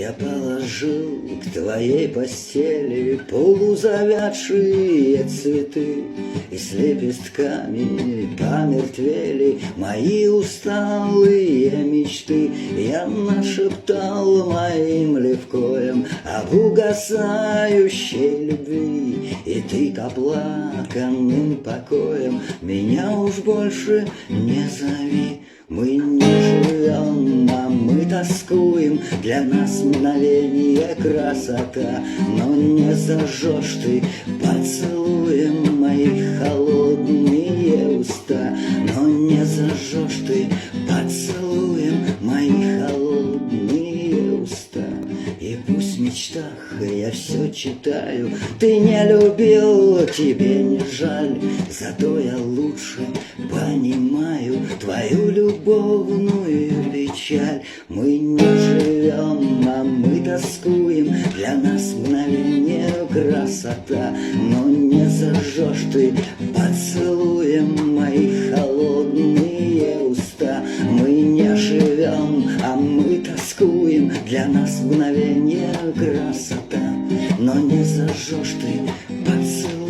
Я положил к твоей постели полузавядшие цветы, и с лепестками помертвели мои усталые мечты. Я нашептал моим левкоем об угасающей любви, и ты к оплаканным покоям меня уж больше не зови. Мы не живем, а мы тоскуем, для нас мгновение красота. Но не зажжешь ты поцелуем мои холодные уста, но не зажжешь ты поцелуем мои холодные уста. И пусть в мечтах я все читаю, ты не любил, тебе не жаль, зато я лучше понимаю твою любовную печаль. Мы не живем, а мы тоскуем, для нас мгновение красота. Но не зажжешь ты поцелуем мои холодные уста. Мы не живем, а мы тоскуем, для нас мгновение красота. Но не зажжешь ты поцелуем